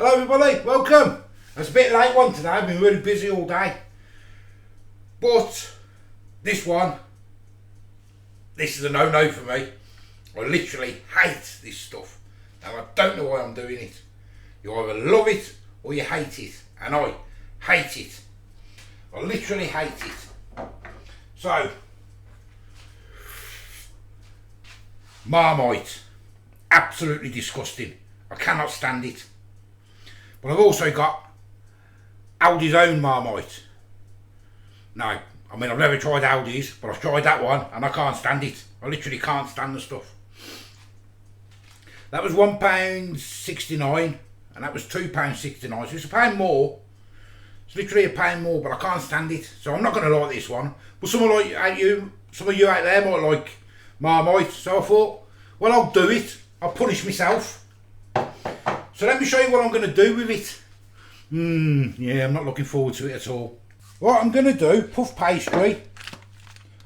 Hello everybody, welcome. It's a bit late one today, I've been really busy all day. But this is a no-no for me. I literally hate this stuff. Now I don't know why I'm doing it. You either love it or you hate it. And I hate it. I literally hate it. So, Marmite. Absolutely disgusting. I cannot stand it. But I've also got Aldi's own Marmite. No, I mean I've never tried Aldi's, but I've tried that one and I can't stand it. I literally can't stand the stuff. That was £1.69 and that was £2.69, so it's £1 more. It's literally £1 more, but I can't stand it. So I'm not going to like this one. But some of you out there might like Marmite, so I thought, well, I'll do it. I'll punish myself. So let me show you what I'm going to do with it. Yeah, I'm not looking forward to it at all. What I'm going to do, puff pastry.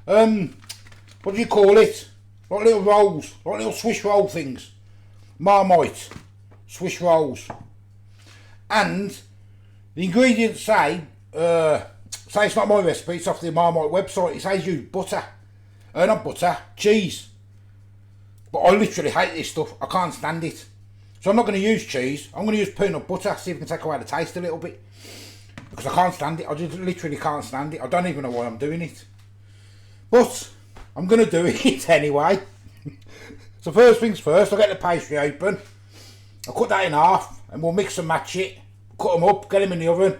What do you call it? Like little rolls, like little Swiss roll things. Marmite, Swiss rolls. And the ingredients say it's not my recipe, it's off the Marmite website. It says use butter. Not butter, cheese. But I literally hate this stuff. I can't stand it. So I'm not going to use cheese. I'm going to use peanut butter, see if I can take away the taste a little bit. Because I can't stand it. I just literally can't stand it. I don't even know why I'm doing it. But I'm going to do it anyway. So first things first, I'll get the pastry open. I'll cut that in half and we'll mix and match it. Cut them up, get them in the oven.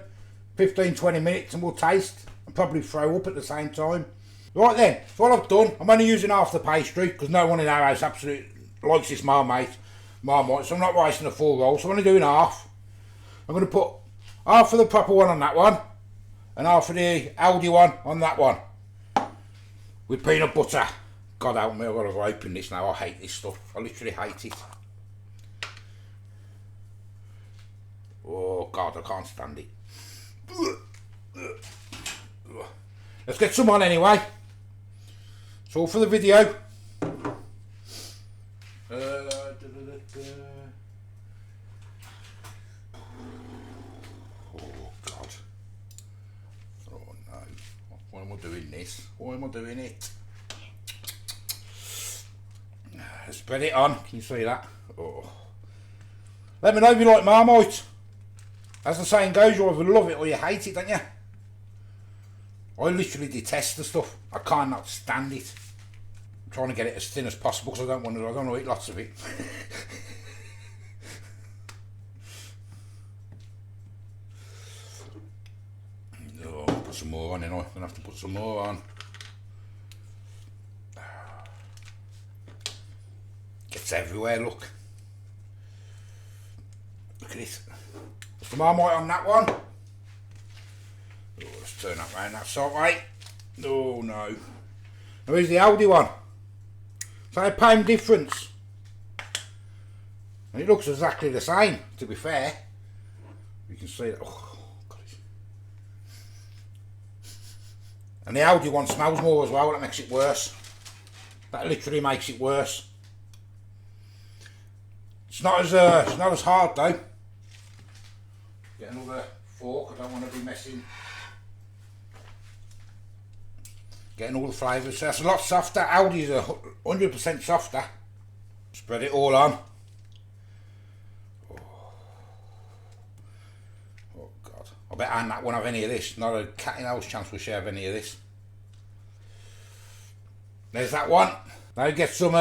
15-20 minutes and we'll taste. And probably throw up at the same time. Right then, so what I've done, I'm only using half the pastry because no one in our house absolutely likes this Marmite, so I'm not wasting a full roll, so I'm only doing half. I'm going to put half of the proper one on that one and half of the Aldi one on that one with peanut butter. God help me, I've got to open this now. I hate this stuff. I literally hate it. Oh God, I can't stand it. Let's get some on anyway. It's all for the video. Oh God. Oh no. Why am I doing this? Why am I doing it? Spread it on. Can you see that? Oh. Let me know if you like Marmite. As the saying goes, you either love it or you hate it, don't you? I literally detest the stuff. I cannot stand it. I'm trying to get it as thin as possible because I don't want to eat lots of it. Oh, put some more on, I'm going to have to put some more on. Gets everywhere, look. Look at it. Put some Marmite on that one. Oh, let's turn that round that salt way. Oh no. Now here's the Aldi one. So £1 difference. And it looks exactly the same, to be fair. You can see that. Oh, God. And the Aldi one smells more as well, that makes it worse. That literally makes it worse. It's not as hard though. Get another fork, I don't want to be messing. Getting all the flavours, so that's a lot softer. Aldi's 100% softer. Spread it all on. Oh God, I bet Anne that won't have any of this. Not a cat in hell's chance will she have any of this. There's that one. Now get some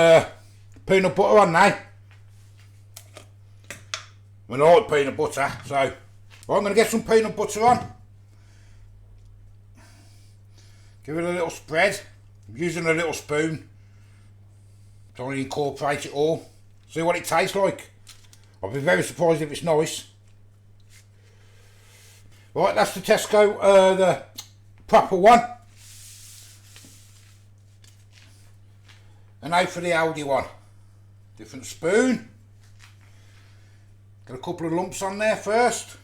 peanut butter on now. I mean, I like peanut butter, so I'm going to get some peanut butter on. Give it a little spread. I'm using a little spoon. Trying to incorporate it all. See what it tastes like. I'll be very surprised if it's nice. Right, that's the Tesco, the proper one. And now for the Aldi one. Different spoon. Get a couple of lumps on there first.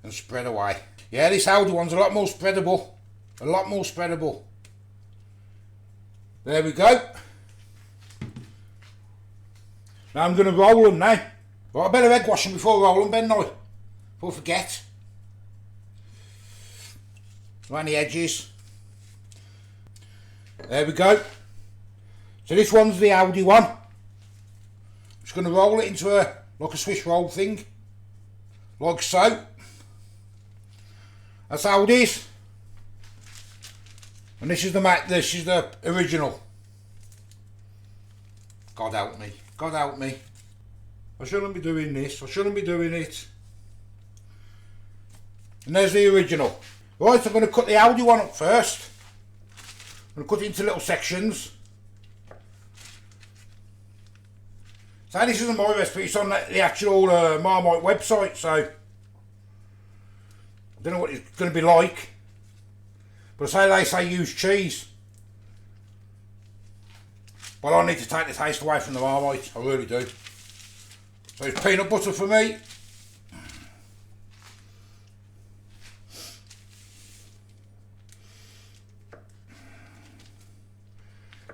And spread away. Yeah, this Aldi one's a lot more spreadable. A lot more spreadable. There we go. Now I'm going to roll them now. Right, I better egg wash them before I roll them, Ben, I? Before I forget. Around the edges. There we go. So this one's the Aldi one. I'm just going to roll it into like a Swiss roll thing. Like so. That's Aldi's. And this is the original. God help me. God help me. I shouldn't be doing this. I shouldn't be doing it. And there's the original. Right, I'm going to cut the Aldi one up first. I'm going to cut it into little sections. So this isn't my recipe, it's on the actual Marmite website, so I don't know what it's going to be like. But they say use cheese. But I need to take the taste away from the Marmite, I really do. So it's peanut butter for me.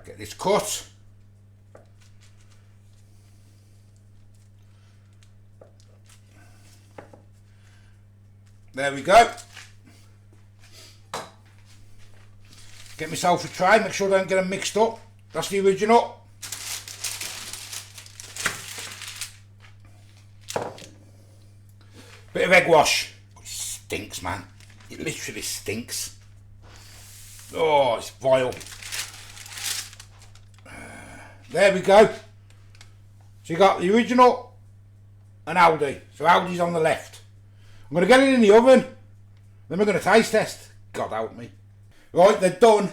Get this cut. There we go. Get myself a tray, make sure I don't get them mixed up. That's the original. Bit of egg wash. It stinks, man. It literally stinks. Oh, it's vile. There we go. So you got the original and Aldi. So Aldi's on the left. I'm going to get it in the oven. Then we're going to taste test. God help me. Right, they're done.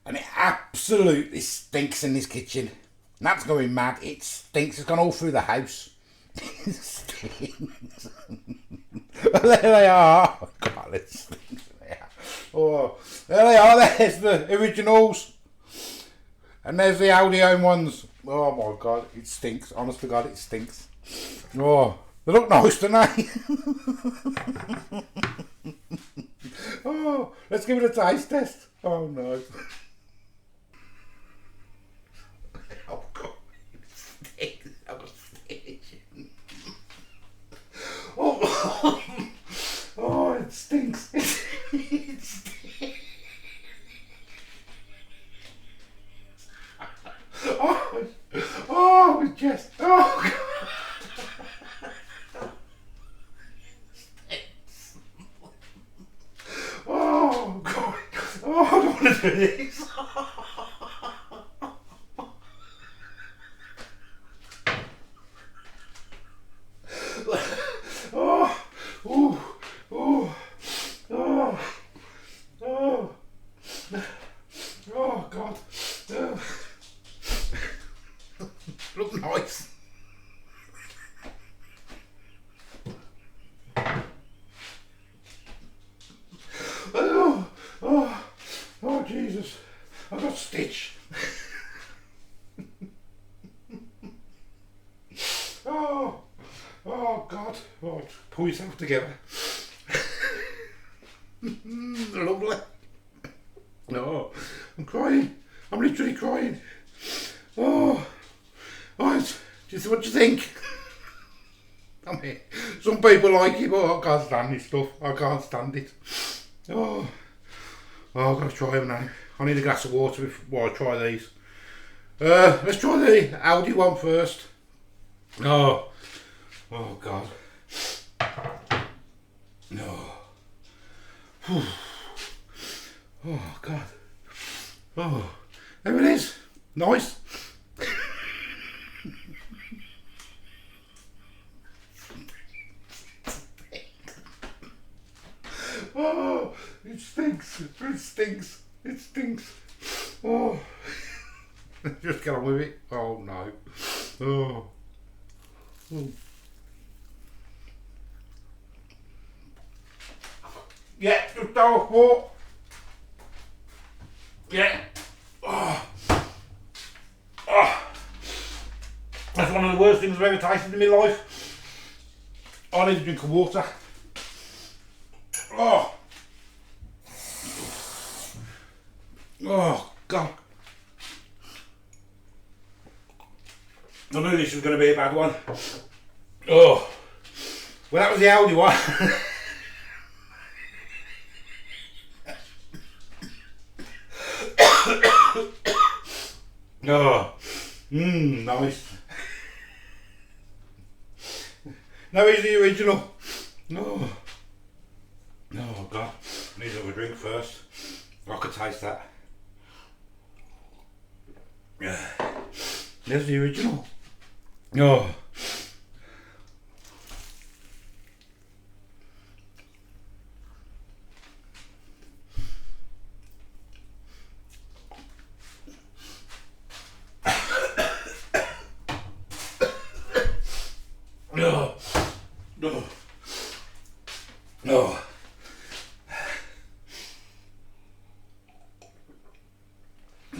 And it absolutely stinks in this kitchen. And that's going mad. It stinks. It's gone all through the house. It stinks. There they are. Oh, God, it stinks. Oh, there they are. There's the originals. And there's the Aldi own ones. Oh my God, it stinks. Honest to God, it stinks. Oh, they look nice, don't they? Oh, let's give it a taste test. Oh no. Oh God, it stinks. Oh, oh, it stinks. It stinks. Oh, oh, it just, oh, God. Oh, God. Oh, I don't want to do this. Oh, ooh, ooh, oh, oh, oh, God. Look nice. Oh, oh, oh, Jesus. I got stitch. Oh, oh, God. Oh, pull yourself together. Lovely. Oh, I'm crying. I'm literally crying. Oh. Right, what do you think? I mean, some people like it, but I can't stand this stuff. I can't stand it. Oh, oh, I've got to try them now. I need a glass of water before I try these. Let's try the Aldi one first. Oh, oh God. No. Oh. Oh God. Oh, there it is. Nice. Oh, it stinks. It stinks. It stinks. Oh. Just get on with it. Oh no. Oh. Oh. Yeah, just off more. Yeah. Oh. Oh. That's one of the worst things I've ever tasted in my life. I need a drink of water. Oh. Oh, God. I knew this was going to be a bad one. Oh, well, that was the Aldi one. Oh, nice. Now here's the original. Oh, oh God, I need another drink first. I could taste that. Yeah, there's the original. Oh. No, no, no.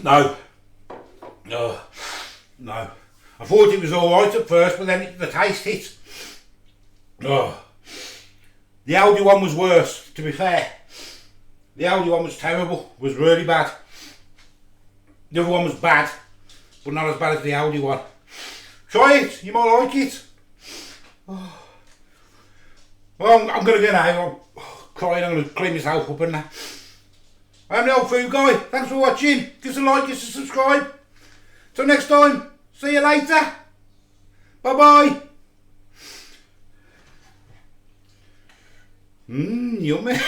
No, no, no. I thought it was alright at first, but then the taste hit. Oh. The Aldi one was worse, to be fair. The Aldi one was terrible, was really bad. The other one was bad, but not as bad as the Aldi one. Try it, you might like it. Oh. Well, I'm going to go now. I'm crying, I'm going to clean myself up and that. I'm the old food guy. Thanks for watching. Give us a like, give us a subscribe. Till next time, see you later. Bye bye. Yummy.